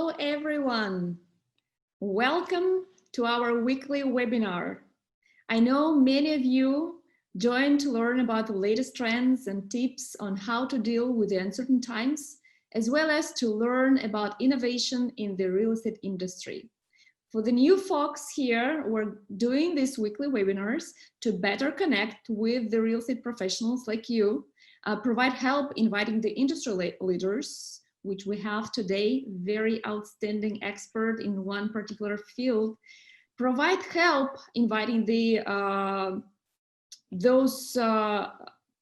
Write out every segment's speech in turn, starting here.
Hello, everyone. Welcome to our weekly webinar. I know many of you joined to learn about the latest trends and tips on how to deal with the uncertain times, as well as to learn about innovation in the real estate industry. For the new folks here, we're doing these weekly webinars to better connect with the real estate professionals like you, provide help inviting the industry leaders, which we have today, very outstanding expert in one particular field, provide help inviting the those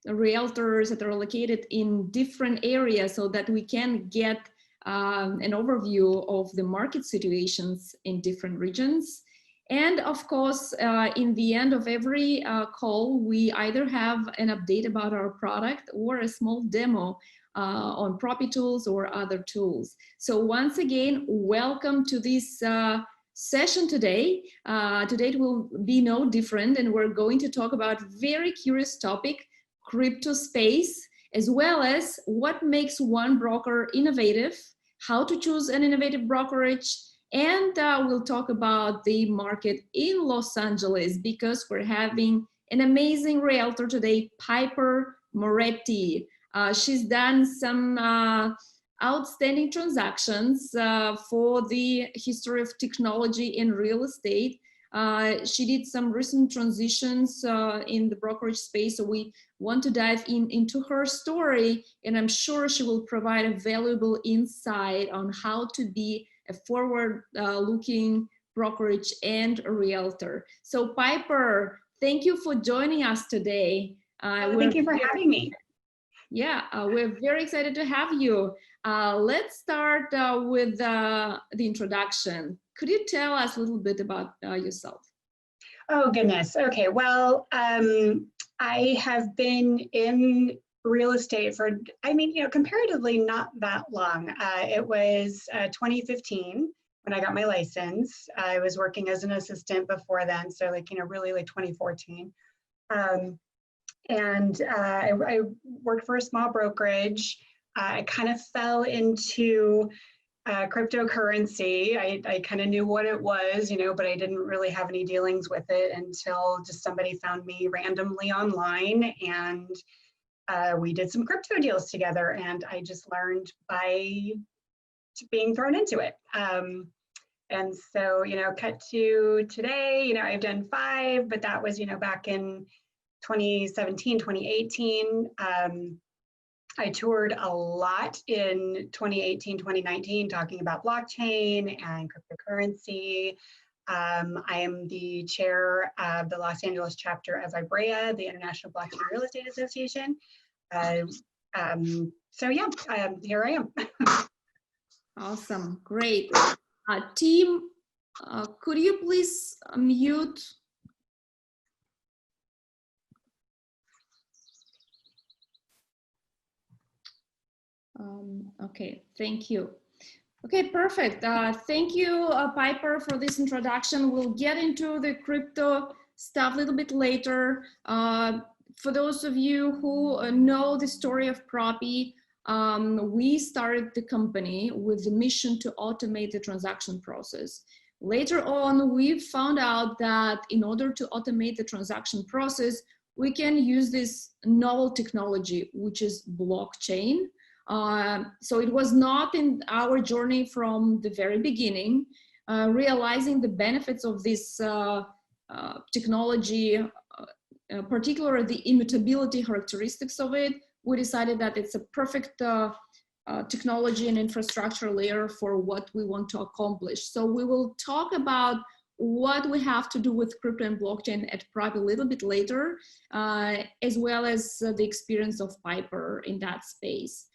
realtors that are located in different areas so that we can get an overview of the market situations in different regions. And of course, in the end of every call, we either have an update about our product or a small demo on Propy tools or other tools. So once again, welcome to this session today. Today it will be no different, and we're going to talk about very curious topic, crypto space, as well as what makes one broker innovative, how to choose an innovative brokerage, and we'll talk about the market in Los Angeles because we're having an amazing realtor today, Piper Moretti. She's done some outstanding transactions for the history of technology in real estate. She did some recent transitions in the brokerage space, so we want to dive into her story, and I'm sure she will provide a valuable insight on how to be a forward-looking brokerage and a realtor. So Piper, thank you for joining us today. Thank you for having me. Yeah, we're very excited to have you. Let's start with the introduction. Could you tell us a little bit about yourself? Oh, goodness. Okay, well, I have been in real estate for, comparatively not that long. It was 2015 when I got my license. I was working as an assistant before then, so really like 2014. I worked for a small brokerage. I kind of fell into cryptocurrency. I kind of knew what it was, but I didn't really have any dealings with it until just somebody found me randomly online, and we did some crypto deals together, and I just learned by being thrown into it. And so, cut to today, I've done 5, but that was, back in 2017, 2018. I toured a lot in 2018, 2019, talking about blockchain and cryptocurrency. I am the chair of the Los Angeles chapter of IBREA, the International Blockchain Real Estate Association. So yeah, here I am. Awesome, great. Team, could you please mute? Okay, thank you. Okay, perfect. Thank you, Piper, for this introduction. We'll get into the crypto stuff a little bit later. For those of you who know the story of Propy, we started the company with the mission to automate the transaction process. Later on, we found out that in order to automate the transaction process, we can use this novel technology, which is blockchain. So it was not in our journey from the very beginning, realizing the benefits of this technology, particularly the immutability characteristics of it. We decided that it's a perfect technology and infrastructure layer for what we want to accomplish. So we will talk about what we have to do with crypto and blockchain at Propy a little bit later, as well as the experience of Piper in that space.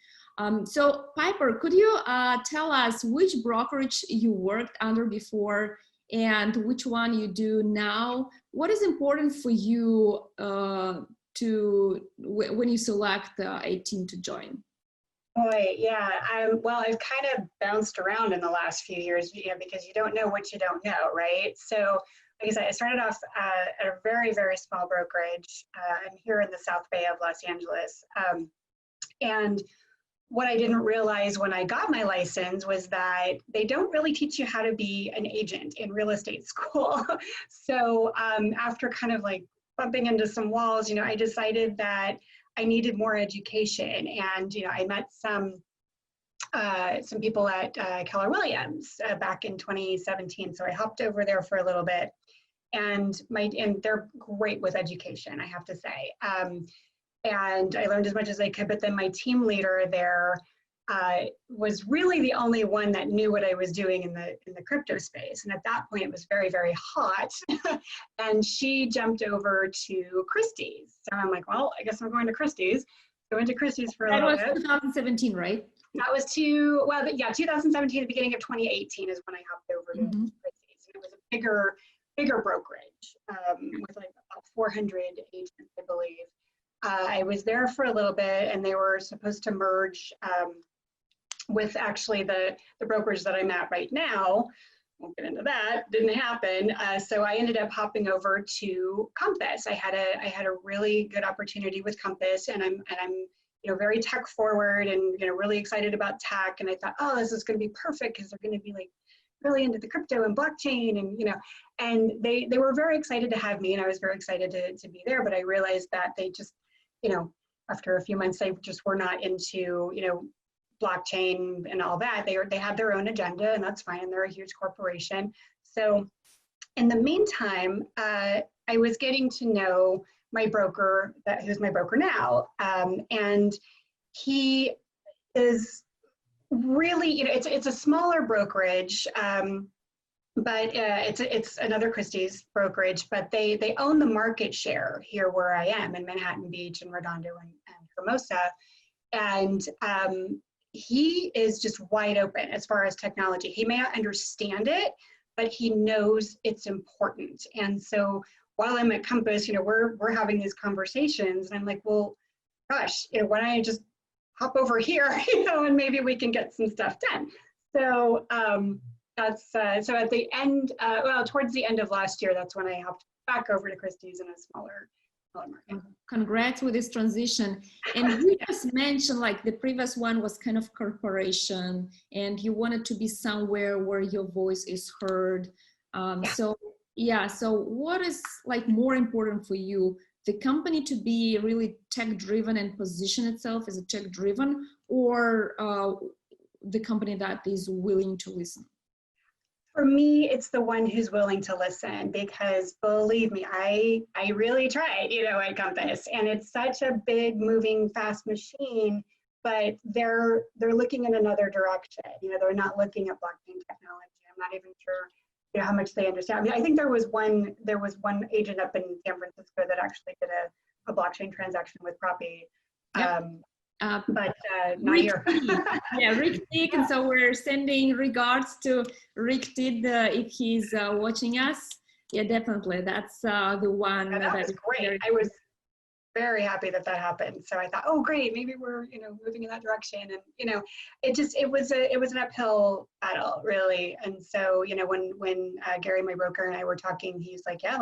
So Piper, could you tell us which brokerage you worked under before and which one you do now? What is important for you when you select a team to join? Boy, yeah. Well, I've kind of bounced around in the last few years, because you don't know what you don't know, right? So, like I said, I started off at a very, very small brokerage. I'm here in the South Bay of Los Angeles, and what I didn't realize when I got my license was that they don't really teach you how to be an agent in real estate school. So after kind of like bumping into some walls, you know, I decided that I needed more education. And, you know, I met some people at Keller Williams back in 2017. So I hopped over there for a little bit, and they're great with education, I have to say. And I learned as much as I could, but then my team leader there was really the only one that knew what I was doing in the crypto space. And at that point, it was very, very hot. And she jumped over to Christie's. So I'm like, well, I guess I'm going to Christie's. I went to Christie's for a little bit. That was 2017, right? That was 2017, the beginning of 2018 is when I hopped over to Christie's. And it was a bigger brokerage with like about 400 agents, I believe. I was there for a little bit, and they were supposed to merge with actually the brokerage that I'm at right now. Won't get into that. Didn't happen. So I ended up hopping over to Compass. I had a really good opportunity with Compass, and I'm you know, very tech forward, and you know, really excited about tech. And I thought, oh, this is going to be perfect because they're going to be like really into the crypto and blockchain, and you know, and they were very excited to have me, and I was very excited to be there. But I realized that they just, you know, after a few months, they just were not into, you know, blockchain and all that. They had their own agenda, and that's fine. They're a huge corporation. So in the meantime, I was getting to know my broker, who's my broker now, and he is really, you know, it's a smaller brokerage, but it's another Christie's brokerage, but they own the market share here where I am in Manhattan Beach and Redondo and Hermosa. And he is just wide open as far as technology. He may not understand it, but he knows it's important. And so while I'm at Compass, you know, we're having these conversations, and I'm like, well, gosh, you know, why don't I just hop over here, you know, and maybe we can get some stuff done. So so at the end, well, towards the end of last year, that's when I hopped back over to Christie's in a smaller market. Congrats with this transition. And you just mentioned like the previous one was kind of corporation, and you wanted to be somewhere where your voice is heard. So what is like more important for you? The company to be really tech driven and position itself as a tech driven, or the company that is willing to listen? For me, it's the one who's willing to listen, because believe me, I really tried, you know, at Compass, and it's such a big, moving, fast machine, but they're looking in another direction. You know, they're not looking at blockchain technology. I'm not even sure, you know, how much they understand. I mean, I think there was one agent up in San Francisco that actually did a blockchain transaction with Propy. Yep. But not here. Yeah, Rick Tick, and so we're sending regards to Rick Tick if he's watching us. Yeah, definitely, that's the one. That was great. I was very happy that happened. So I thought, oh, great, maybe we're, you know, moving in that direction. And you know, it was an uphill battle, really. And so, you know, when Gary, my broker, and I were talking, he's like, yeah,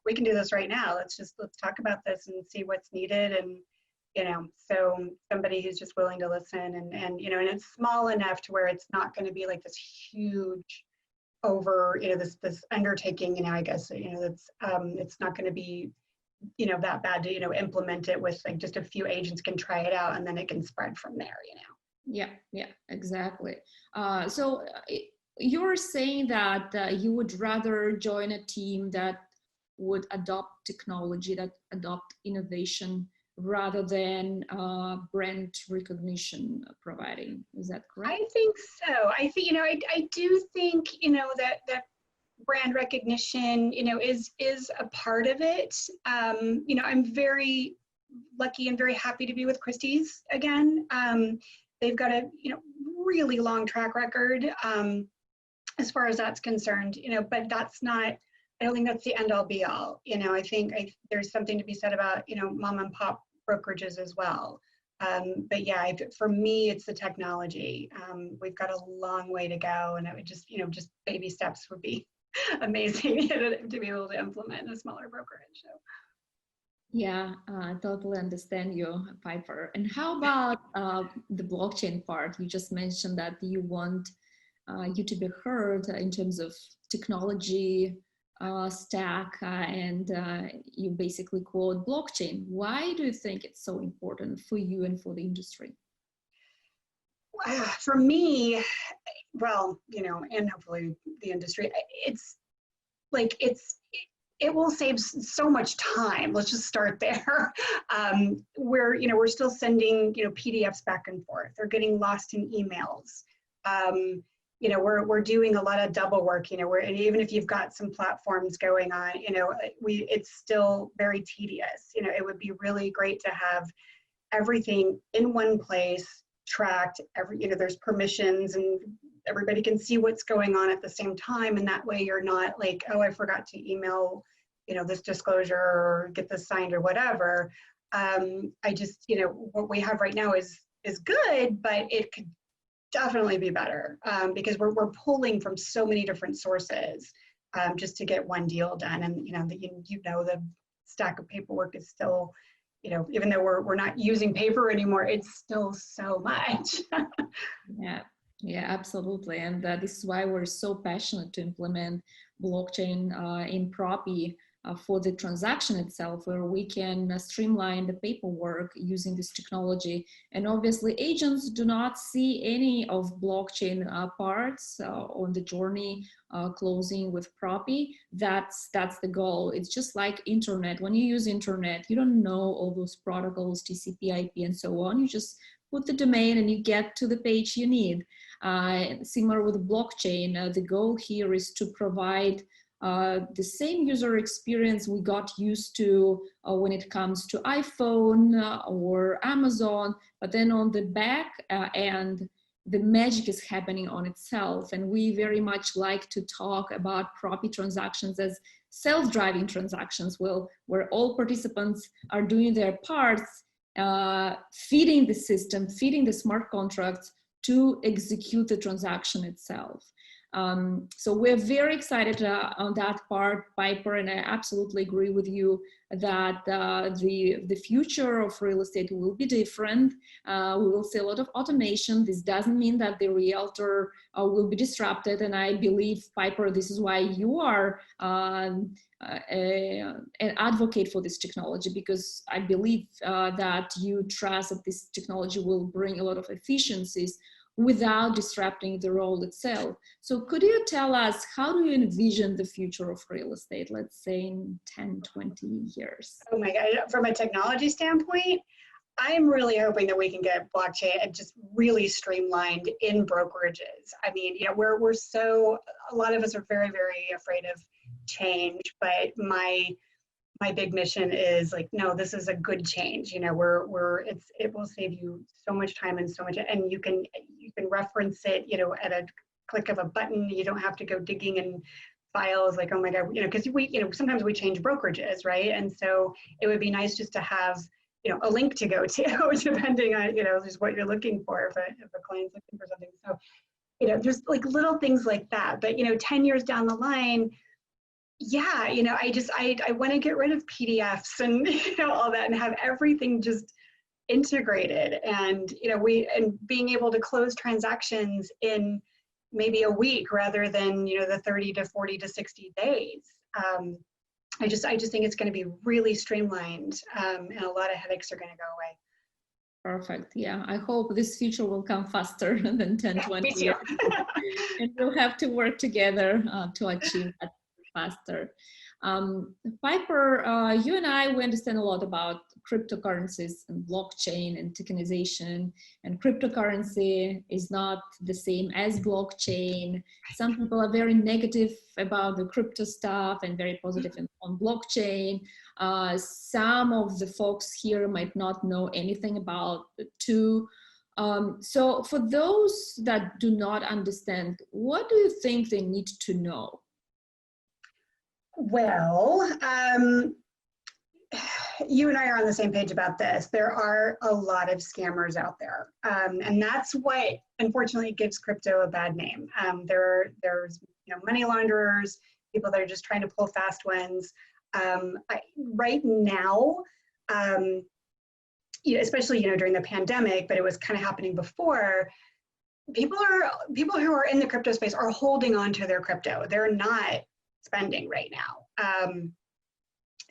we can do this right now. Let's talk about this and see what's needed. And you know, so somebody who's just willing to listen, and you know, and it's small enough to where it's not going to be like this huge you know, this undertaking, you know, I guess, you know, that's it's not going to be, you know, that bad to, you know, implement it with like just a few agents can try it out, and then it can spread from there, you know. Yeah, exactly. So you're saying that you would rather join a team that would adopt technology, that adopt innovation, rather than brand recognition providing. Is that correct? I think so. I think, you know, I do think, you know, that brand recognition, you know, is a part of it. You know, I'm very lucky and very happy to be with Christie's again. They've got a, you know, really long track record as far as that's concerned, you know, but that's not, I don't think that's the end all be all. You know, I think there's something to be said about, you know, mom and pop brokerages as well. But yeah, for me, it's the technology. We've got a long way to go, and it would just, you know, just baby steps would be amazing to be able to implement in a smaller brokerage. So. Yeah, I totally understand you, Piper. And how about the blockchain part? You just mentioned that you want you to be heard in terms of technology stack, and you basically quote blockchain. Why do you think it's so important for you and for the industry? For me, well, and hopefully the industry, it's like it will save so much time. Let's just start there. We're still sending PDFs back and forth. They're getting lost in emails. We're doing a lot of double work. And even if you've got some platforms going on, it's still very tedious. It would be really great to have everything in one place, tracked. There's permissions and everybody can see what's going on at the same time, and that way you're not like, oh, I forgot to email this disclosure or get this signed or whatever. I just what we have right now is good, but it could definitely be better, because we're pulling from so many different sources just to get one deal done. And the stack of paperwork is still, even though we're not using paper anymore, it's still so much. Yeah, absolutely. And this is why we're so passionate to implement blockchain in Propy for the transaction itself, where we can streamline the paperwork using this technology. And obviously agents do not see any of blockchain parts on the journey closing with Propy. That's the goal. It's just like internet. When you use internet, you don't know all those protocols, TCP, IP, and so on. You just put the domain and you get to the page you need. Similar with blockchain, the goal here is to provide the same user experience we got used to when it comes to iPhone or Amazon, but then on the back end, the magic is happening on itself. And we very much like to talk about Propy transactions as self-driving transactions, where all participants are doing their parts, feeding the system, feeding the smart contracts to execute the transaction itself. So we're very excited on that part, Piper, and I absolutely agree with you that the future of real estate will be different. We will see a lot of automation. This doesn't mean that the realtor will be disrupted, and I believe, Piper, this is why you are an advocate for this technology, because I believe that you trust that this technology will bring a lot of efficiencies without disrupting the role itself. So could you tell us, how do you envision the future of real estate, let's say in 10, 20 years? Oh my God, from a technology standpoint, I'm really hoping that we can get blockchain just really streamlined in brokerages. I mean, we're so, a lot of us are very, very afraid of change, but my big mission is like, no, this is a good change. It will save you so much time and so much, and you can reference it, at a click of a button. You don't have to go digging in files like, oh my God, because sometimes we change brokerages, right? And so it would be nice just to have, a link to go to, depending on, just what you're looking for, if a client's looking for something. So, there's like little things like that, but 10 years down the line, yeah, I want to get rid of PDFs and all that, and have everything just integrated, and and being able to close transactions in maybe a week rather than the 30 to 40 to 60 days. I just think it's going to be really streamlined, and a lot of headaches are going to go away. Perfect. Yeah, I hope this future will come faster than 10, 20 years. And we'll have to work together to achieve that faster. Piper, you and I, we understand a lot about cryptocurrencies and blockchain and tokenization, and cryptocurrency is not the same as blockchain. Some people are very negative about the crypto stuff and very positive on blockchain. Some of the folks here might not know anything about the two. So for those that do not understand, what do you think they need to know? Well, you and I are on the same page about this. There are a lot of scammers out there, and that's what unfortunately gives crypto a bad name. There's money launderers, people that are just trying to pull fast ones. Right now, especially, during the pandemic, but it was kind of happening before, people who are in the crypto space are holding on to their crypto. They're not spending right now.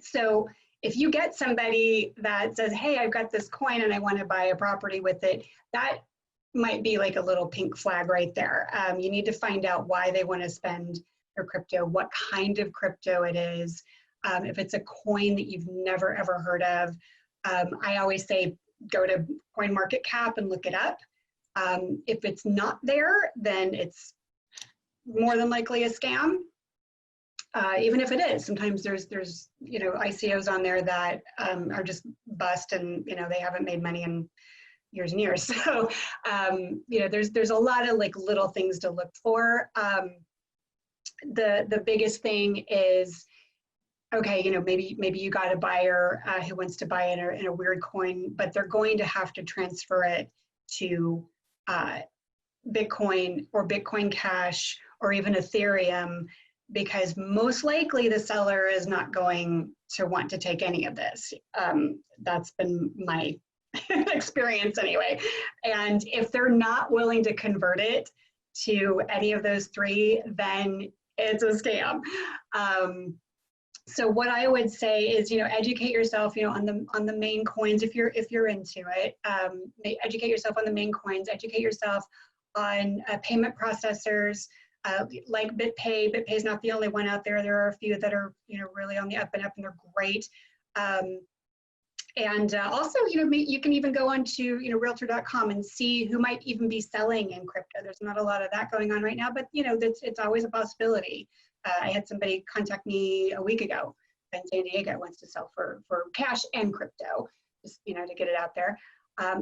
So if you get somebody that says, hey, I've got this coin and I want to buy a property with it, that might be like a little pink flag right there. You need to find out why they want to spend their crypto, what kind of crypto it is. If it's a coin that you've never ever heard of, I always say go to CoinMarketCap and look it up. If it's not there, then it's more than likely a scam. Even if it is, sometimes there's ICOs on there that are just bust, and they haven't made money in years and years. So there's a lot of like little things to look for. The biggest thing is, okay, maybe you got a buyer who wants to buy in a weird coin, but they're going to have to transfer it to Bitcoin or Bitcoin Cash or even Ethereum, because most likely the seller is not going to want to take any of this. That's been my experience anyway. And if they're not willing to convert it to any of those three, then it's a scam. So what I would say is, educate yourself, on the main coins if you're into it. Educate yourself on the main coins. Educate yourself on payment processors like BitPay. BitPay is not the only one out there. There are a few that are really on the up and up, and they're great. And also, you can even go onto Realtor.com and see who might even be selling in crypto. There's not a lot of that going on right now, but it's always a possibility. I had somebody contact me a week ago in San Diego, wants to sell for cash and crypto, just to get it out there.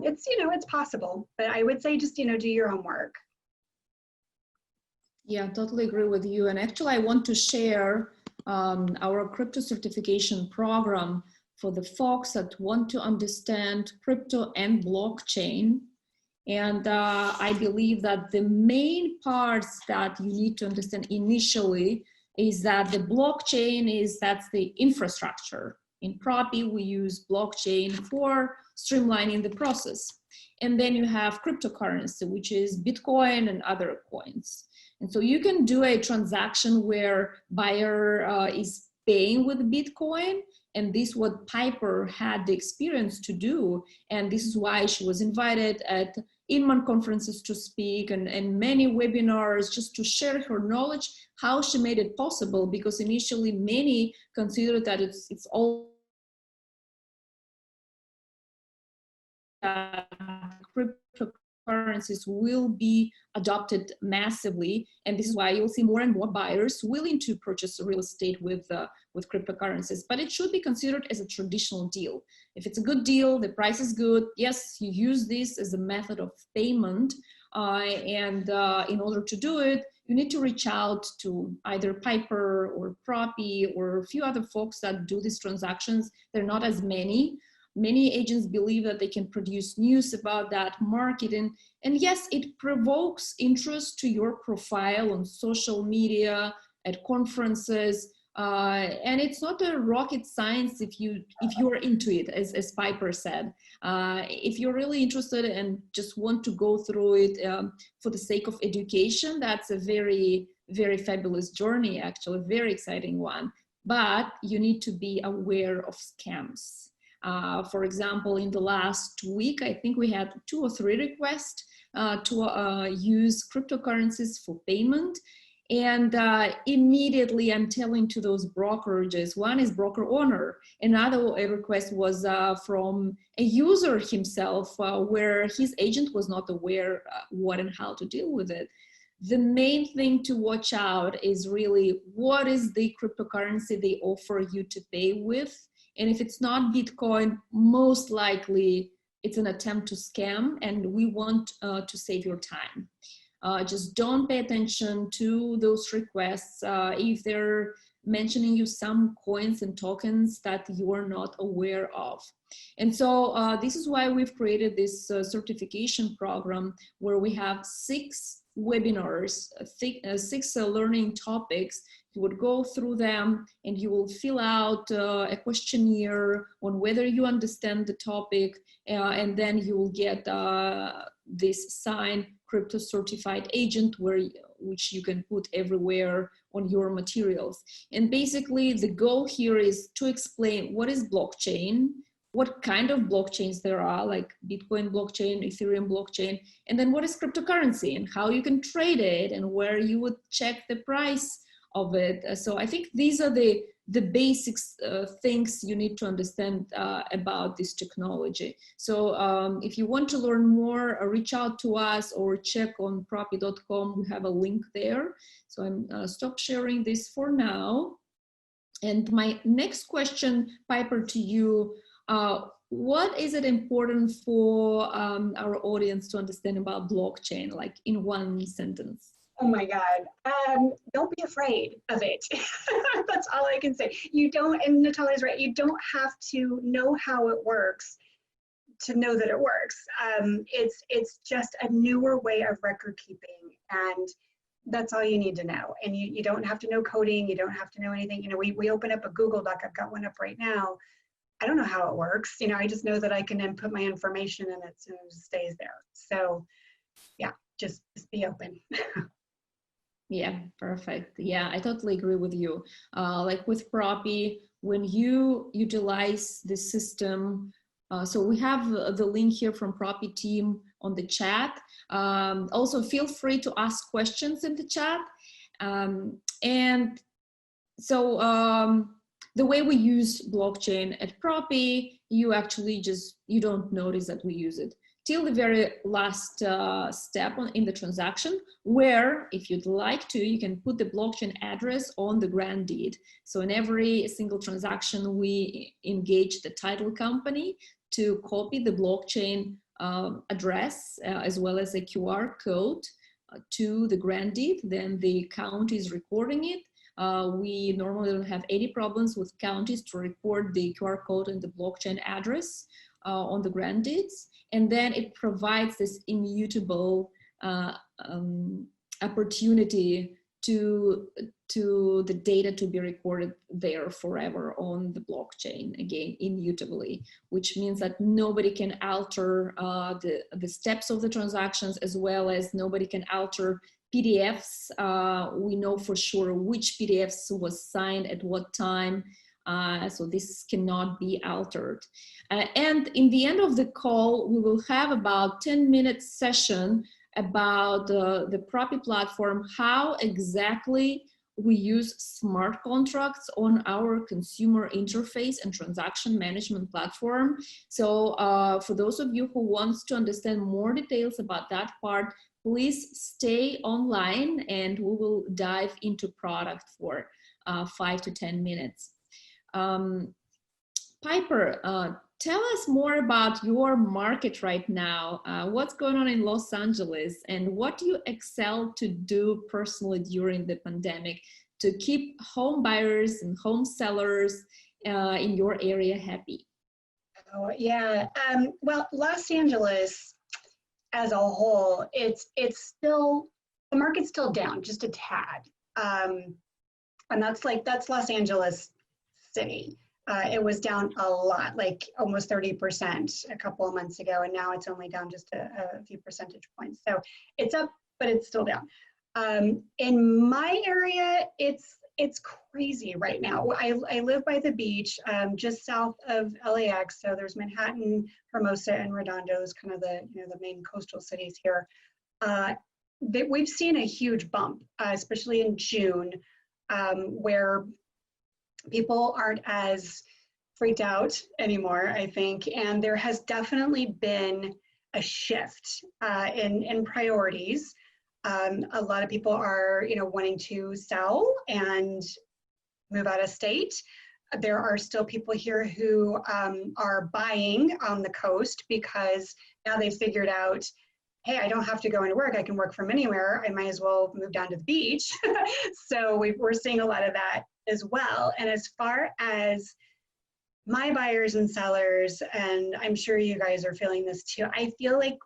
It's possible, but I would say just do your homework. Yeah, totally agree with you. And actually, I want to share our crypto certification program for the folks that want to understand crypto and blockchain. And I believe that the main parts that you need to understand initially is that the blockchain that's the infrastructure. In Propy, we use blockchain for streamlining the process. And then you have cryptocurrency, which is Bitcoin and other coins. And so you can do a transaction where buyer is paying with Bitcoin, and this is what Piper had the experience to do. And this is why she was invited at Inman conferences to speak and many webinars just to share her knowledge, how she made it possible, because initially many considered that it's all cryptocurrencies will be adopted massively, and this is why you'll see more and more buyers willing to purchase real estate with cryptocurrencies. But it should be considered as a traditional deal. If it's a good deal, the price is good, yes, you use this as a method of payment, and in order to do it, you need to reach out to either Piper or Propy or a few other folks that do these transactions. They're not as many. Many agents believe that they can produce news about that marketing. And yes, it provokes interest to your profile on social media, at conferences. And it's not a rocket science if you're into it, as Piper said. If you're really interested and just want to go through it for the sake of education, that's a very, very fabulous journey, actually, a very exciting one. But you need to be aware of scams. For example, in the last week, I think we had 2 or 3 requests to use cryptocurrencies for payment. And immediately I'm telling to those brokerages, one is broker owner, another request was from a user himself where his agent was not aware what and how to deal with it. The main thing to watch out is really what is the cryptocurrency they offer you to pay with. And if it's not Bitcoin, most likely it's an attempt to scam, and we want to save your time. Just don't pay attention to those requests if they're mentioning you some coins and tokens that you are not aware of. And so this is why we've created this certification program where we have 6 webinars, six learning topics. You would go through them and you will fill out a questionnaire on whether you understand the topic, and then you will get this signed crypto certified agent which you can put everywhere on your materials. And basically the goal here is to explain what is blockchain, what kind of blockchains there are, like Bitcoin blockchain, Ethereum blockchain, and then what is cryptocurrency and how you can trade it and where you would check the price of it. So I think these are the basics, things you need to understand about this technology. So if you want to learn more, reach out to us or check on propy.com. We have a link there. So I'm stop sharing this for now. And my next question, Piper, to you, what is it important for our audience to understand about blockchain, like in one sentence? Oh my God. Don't be afraid of it. That's all I can say. You don't, and Natalia's right, you don't have to know how it works to know that it works. It's just a newer way of record keeping, and that's all you need to know. And you don't have to know coding, you don't have to know anything. You know, we open up a Google Doc, I've got one up right now. I don't know how it works. You know, I just know that I can input my information and it stays there. So yeah, just be open. Yeah, perfect. Yeah, I totally agree with you. Like with Propy, when you utilize the system, so we have the link here from Propy team on the chat. Also, feel free to ask questions in the chat. And so the way we use blockchain at Propy, you actually you don't notice that we use it till the very last step in the transaction, where if you'd like to, you can put the blockchain address on the grant deed. So in every single transaction, we engage the title company to copy the blockchain address as well as a QR code to the grant deed. Then the county is recording it. We normally don't have any problems with counties to record the QR code and the blockchain address on the grant deeds. And then it provides this immutable opportunity to the data to be recorded there forever on the blockchain, again, immutably, which means that nobody can alter the steps of the transactions, as well as nobody can alter PDFs. We know for sure which PDFs was signed at what time. So this cannot be altered. And in the end of the call, we will have about 10-minute session about the Propy platform, how exactly we use smart contracts on our consumer interface and transaction management platform. So for those of you who wants to understand more details about that part, please stay online and we will dive into product for 5 to 10 minutes. Piper, tell us more about your market right now. What's going on in Los Angeles, and what do you excel to do personally during the pandemic to keep home buyers and home sellers in your area happy? Oh, yeah. Well, Los Angeles as a whole, it's still, the market's still down just a tad. And that's Los Angeles City. It was down a lot, like almost 30% a couple of months ago, and now it's only down just a few percentage points. So it's up, but it's still down. In my area, it's crazy right now. I live by the beach, just south of LAX. So there's Manhattan, Hermosa, and Redondo is kind of the main coastal cities here. We've seen a huge bump, especially in June, where people aren't as freaked out anymore, I think, and there has definitely been a shift in priorities. A lot of people are, wanting to sell and move out of state. There are still people here who are buying on the coast because now they figured out, hey, I don't have to go into work. I can work from anywhere. I might as well move down to the beach. So we're seeing a lot of that as well. And as far as my buyers and sellers, and I'm sure you guys are feeling this too, I feel like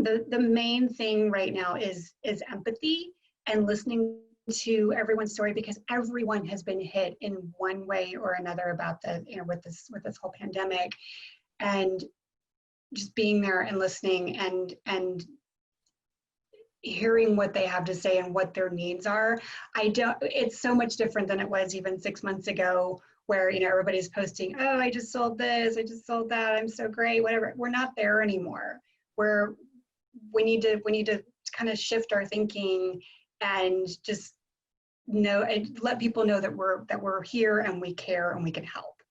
the main thing right now is empathy and listening to everyone's story, because everyone has been hit in one way or another about the, with this whole pandemic, and just being there and listening and hearing what they have to say and what their needs are. It's so much different than it was even 6 months ago, where, everybody's posting, oh, I just sold this, I just sold that, I'm so great, whatever. We're not there anymore. We need to kind of shift our thinking and just know and let people know that we're here and we care and we can help.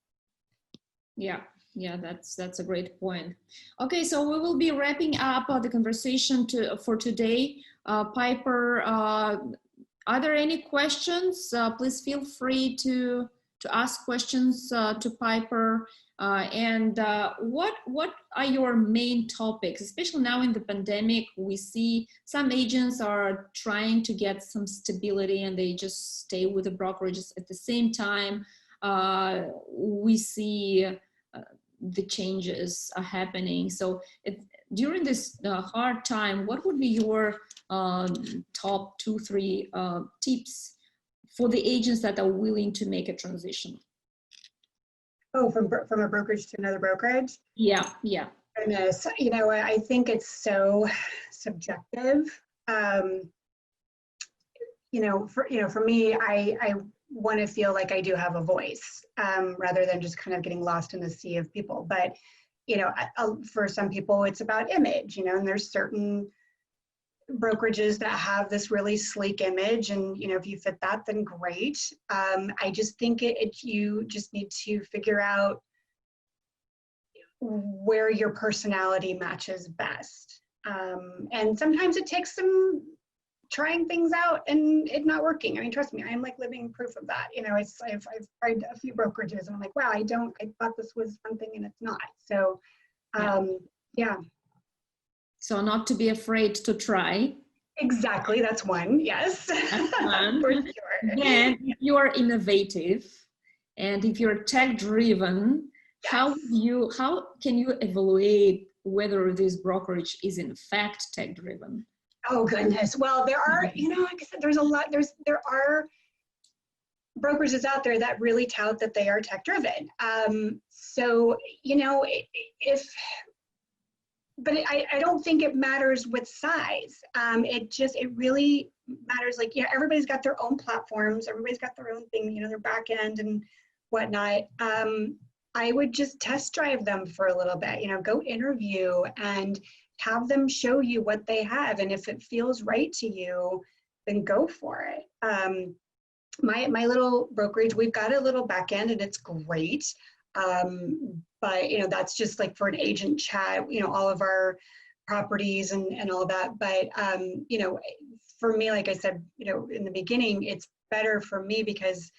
Yeah, that's a great point. Okay, so we will be wrapping up the conversation for today. Piper, are there any questions? Please feel free to ask questions to Piper. What are your main topics, especially now in the pandemic? We see some agents are trying to get some stability and they just stay with the brokerages. At the same time, we see the changes are happening. So during this hard time, what would be your top 2-3 tips for the agents that are willing to make a transition? Oh, from a brokerage to another brokerage? Yeah. Goodness, I think it's so subjective. For me, I want to feel like I do have a voice, rather than just kind of getting lost in the sea of people. But, for some people, it's about image, and there's certain brokerages that have this really sleek image, and if you fit that, then great. I just think you just need to figure out where your personality matches best, and sometimes it takes some trying things out and it not working. I mean, trust me, I'm like living proof of that. I've tried a few brokerages and I'm like, wow, I thought this was one thing and it's not. So yeah. So not to be afraid to try. Exactly, that's one, yes. That's one. For sure. Again, if you are innovative and if you're tech driven, yes, how can you evaluate whether this brokerage is in fact tech driven? Oh goodness. Well, there are, like I said, there are brokerages out there that really tout that they are tech driven. But I don't think it matters with size. It really matters, like, everybody's got their own platforms, everybody's got their own thing, their back end and whatnot. I would just test drive them for a little bit, go interview and have them show you what they have. And if it feels right to you, then go for it. My little brokerage, we've got a little back end and it's great. But, that's just like for an agent chat, all of our properties and all that. But, for me, like I said, in the beginning, it's better for me because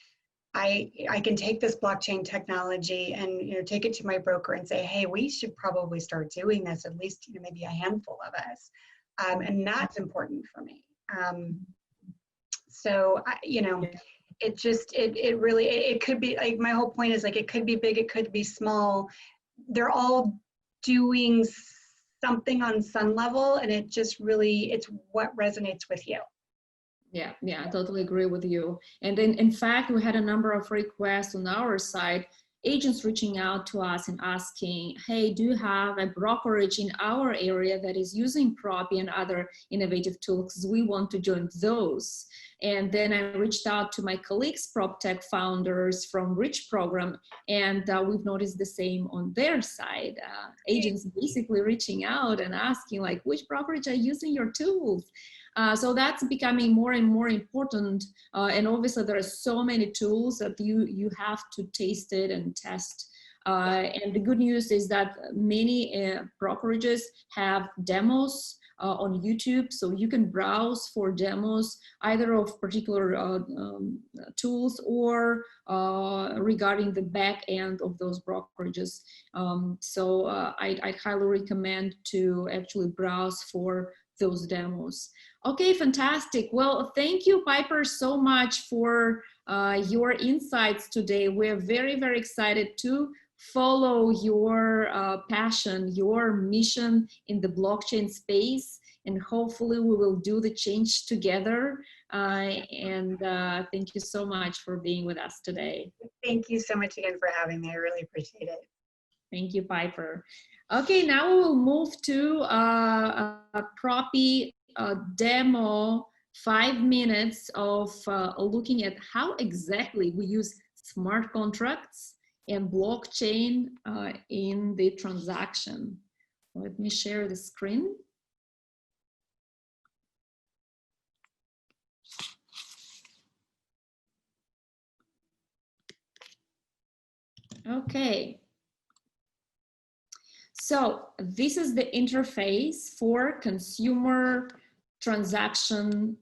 I can take this blockchain technology and, take it to my broker and say, hey, we should probably start doing this, at least, maybe a handful of us. And that's important for me. It could be, like, my whole point is, like, it could be big, it could be small. They're all doing something on some level, and it's what resonates with you. Yeah, I totally agree with you. And then, in fact, we had a number of requests on our side, agents reaching out to us and asking, hey, do you have a brokerage in our area that is using Propy and other innovative tools? We want to join those. And then I reached out to my colleagues, prop tech founders from Rich program, and we've noticed the same on their side. Agents basically reaching out and asking, like, which brokerage are using your tools? So that's becoming more and more important. And obviously there are so many tools that you have to taste it and test. And the good news is that many brokerages have demos on YouTube, so you can browse for demos either of particular tools or regarding the back end of those brokerages. So I highly recommend to actually browse for those demos. Okay, fantastic. Well, thank you, Piper, so much for your insights today. We're very, very excited to follow your passion, your mission in the blockchain space, and hopefully we will do the change together. Thank you so much for being with us today. Thank you so much again for having me. I really appreciate it. Thank you, Piper. Okay, now we will move to a Propy demo, 5 minutes of looking at how exactly we use smart contracts and blockchain in the transaction. Let me share the screen. Okay. So this is the interface for consumer transaction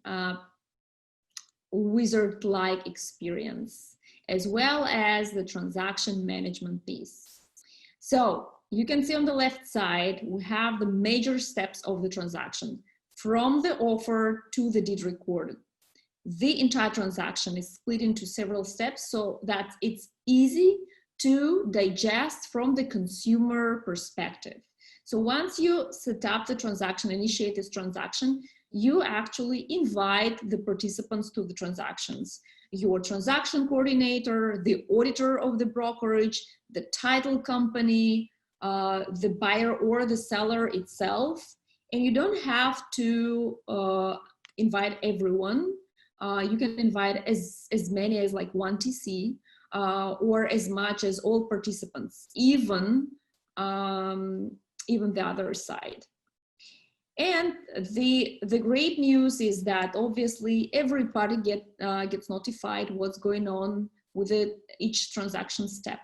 wizard-like experience, as well as the transaction management piece. So you can see on the left side, we have the major steps of the transaction, from the offer to the deed recorded. The entire transaction is split into several steps so that it's easy to digest from the consumer perspective. So once you set up the transaction, initiate this transaction, you actually invite the participants to the transactions. Your transaction coordinator, the auditor of the brokerage, the title company, the buyer or the seller itself. And you don't have to invite everyone. You can invite as many as like 1 TC, or as much as all participants, even the other side. And the great news is that obviously every party gets notified what's going on with each transaction step.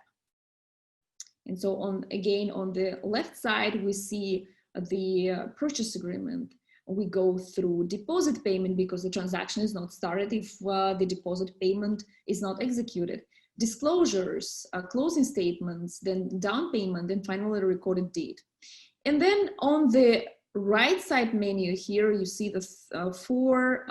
And so again, on the left side, we see the purchase agreement. We go through deposit payment because the transaction is not started if the deposit payment is not executed. Disclosures, closing statements, then down payment, and finally a recorded deed. And then on the right side menu here, you see the 4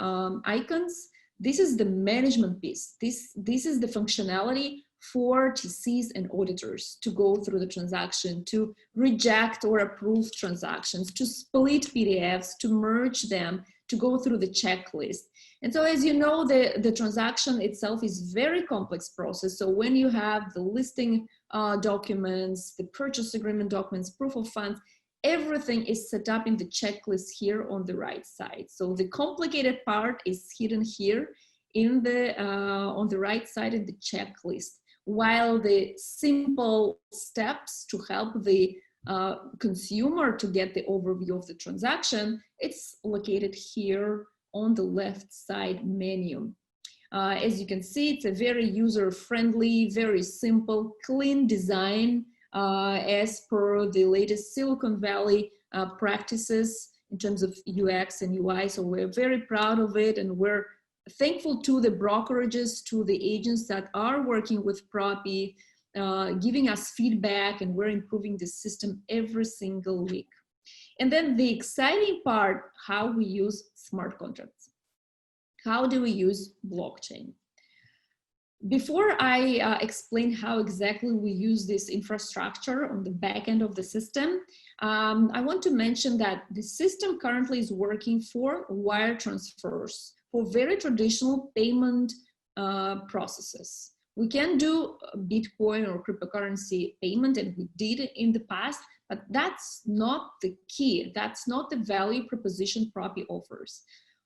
icons. This is the management piece. This is the functionality for TCs and auditors to go through the transaction, to reject or approve transactions, to split PDFs, to merge them, to go through the checklist. And so as you know, the transaction itself is very complex process. So when you have the listing documents, the purchase agreement documents, proof of funds, everything is set up in the checklist here on the right side. So the complicated part is hidden here in the on the right side in the checklist, while the simple steps to help the consumer to get the overview of the transaction, it's located here on the left side menu. As you can see, it's a very user-friendly, very simple, clean design as per the latest Silicon Valley practices in terms of UX and UI. So we're very proud of it, and we're thankful to the brokerages, to the agents that are working with Propy, giving us feedback, and we're improving the system every single week. And then the exciting part, how we use smart contracts. How do we use blockchain? Before I explain how exactly we use this infrastructure on the back end of the system, I want to mention that the system currently is working for wire transfers, for very traditional payment processes. We can do Bitcoin or cryptocurrency payment, and we did it in the past, but that's not the key. That's not the value proposition Propy offers.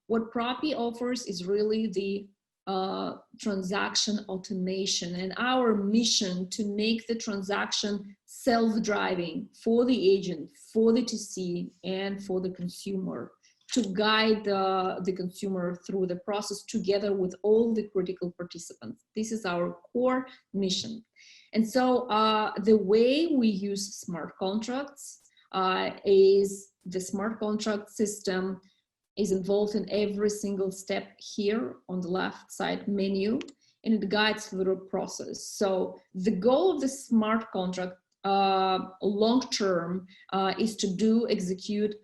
What Propy offers is really the transaction automation, and our mission to make the transaction self-driving for the agent, for the TC, and for the consumer, to guide the consumer through the process together with all the critical participants. This is our core mission. And so the way we use smart contracts is the smart contract system is involved in every single step here on the left side menu, and it guides through the process. So the goal of the smart contract long-term is to execute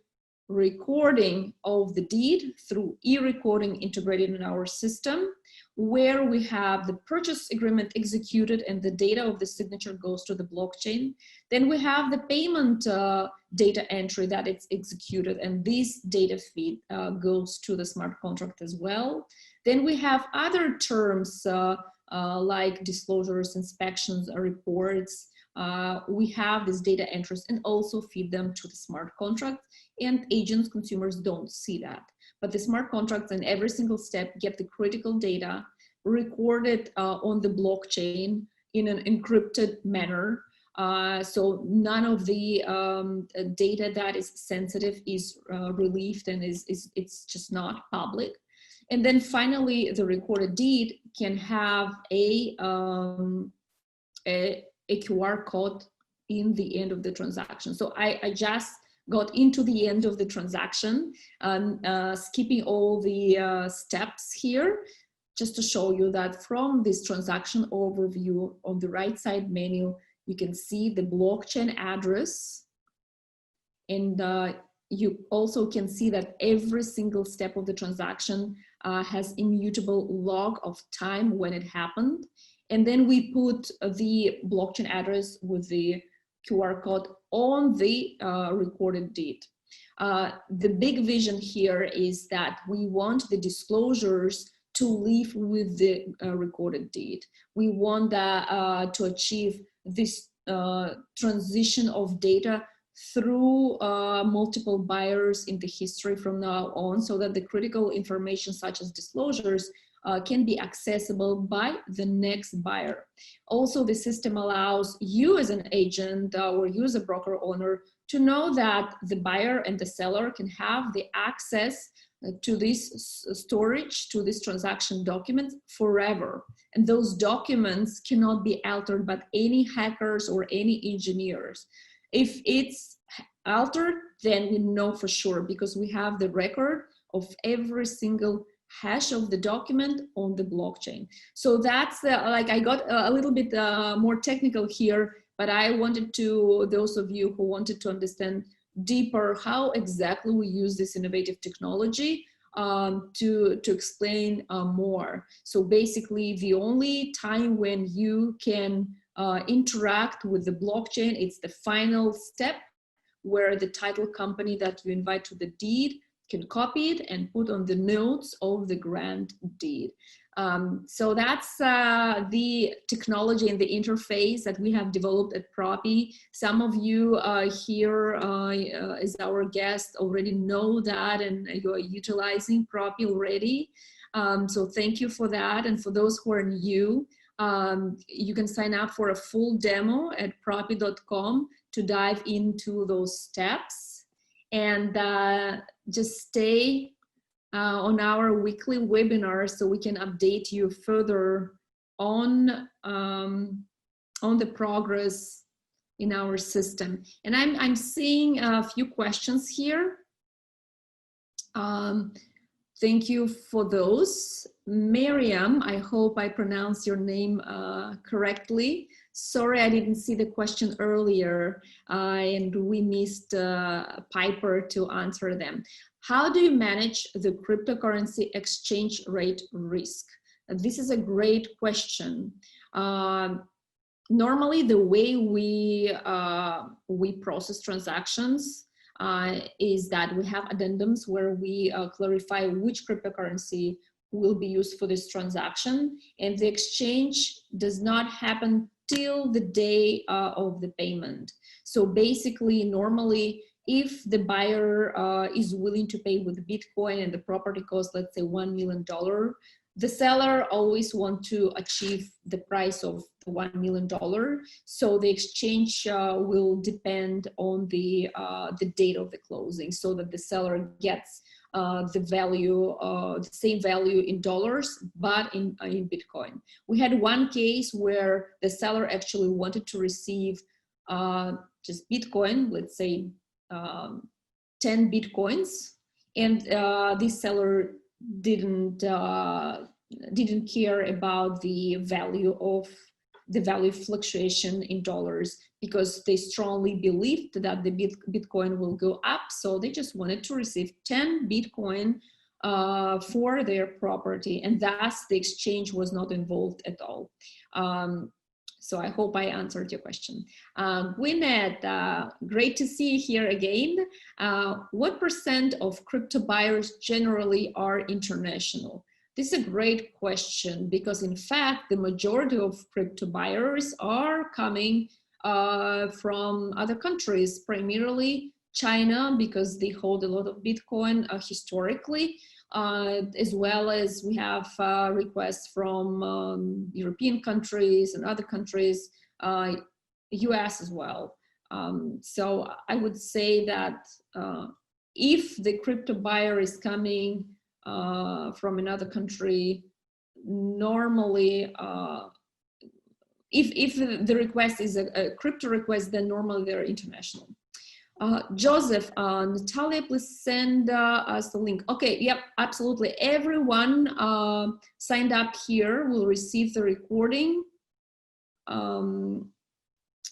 recording of the deed through e-recording integrated in our system, where we have the purchase agreement executed and the data of the signature goes to the blockchain. Then we have the payment data entry that it's executed, and this data feed goes to the smart contract as well. Then we have other terms like disclosures, inspections, reports. We have these data entries and also feed them to the smart contract, and agents, consumers don't see that. But the smart contracts in every single step get the critical data recorded on the blockchain in an encrypted manner. So none of the data that is sensitive is relieved, and it's just not public. And then finally, the recorded deed can have a QR code in the end of the transaction. So I just got into the end of the transaction, skipping all the steps here, just to show you that from this transaction overview on the right side menu, you can see the blockchain address, and you also can see that every single step of the transaction has immutable log of time when it happened. And then we put the blockchain address with the QR code on the recorded deed. The big vision here is that we want the disclosures to live with the recorded deed. We want to achieve this transition of data through multiple buyers in the history from now on, so that the critical information such as disclosures can be accessible by the next buyer. Also, the system allows you as an agent or you as a broker owner to know that the buyer and the seller can have the access to this storage, to this transaction document forever. And those documents cannot be altered by any hackers or any engineers. If it's altered, then we know for sure, because we have the record of every single hash of the document on the blockchain. So that's like, I got a little bit more technical here, but I wanted to, those of you who wanted to understand deeper how exactly we use this innovative technology, to explain more. So basically, the only time when you can interact with the blockchain, it's the final step where the title company that you invite to the deed can copy it and put on the notes of the grant deed. So that's the technology and the interface that we have developed at Propy. Some of you here as our guests already know that, and you are utilizing Propy already. So thank you for that. And for those who are new, you can sign up for a full demo at propy.com to dive into those steps, and just stay on our weekly webinar so we can update you further on the progress in our system. And I'm seeing a few questions here. Thank you for those. Miriam, I hope I pronounced your name correctly. Sorry, I didn't see the question earlier, and we missed Piper to answer them. How do you manage the cryptocurrency exchange rate risk? This is a great question. Normally, the way we process transactions is that we have addendums where we clarify which cryptocurrency will be used for this transaction, and the exchange does not happen till the day of the payment. So basically, normally, if the buyer is willing to pay with Bitcoin and the property costs, let's say $1 million, the seller always wants to achieve the price of the $1 million. So the exchange will depend on the date of the closing, so that the seller gets the value, the same value in dollars, but in Bitcoin. We had one case where the seller actually wanted to receive just Bitcoin, let's say 10 Bitcoins, and this seller didn't care about the value fluctuation in dollars, because they strongly believed that the Bitcoin will go up. So they just wanted to receive 10 Bitcoin for their property, and thus the exchange was not involved at all. So I hope I answered your question. Gwyneth, great to see you here again. What % of crypto buyers generally are international? This is a great question, because in fact, the majority of crypto buyers are coming from other countries, primarily China, because they hold a lot of Bitcoin historically, as well as we have requests from European countries and other countries, US as well. So I would say that if the crypto buyer is coming from another country, normally, if the request is a crypto request, then normally they're international. Joseph, Natalia, please send us the link. Okay, yep, absolutely. Everyone signed up here will receive the recording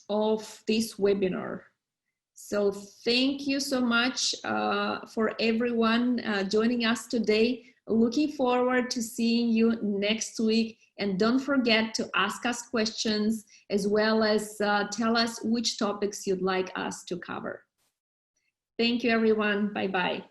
of this webinar. So thank you so much for everyone joining us today. Looking forward to seeing you next week. And don't forget to ask us questions, as well as tell us which topics you'd like us to cover. Thank you, everyone. Bye-bye.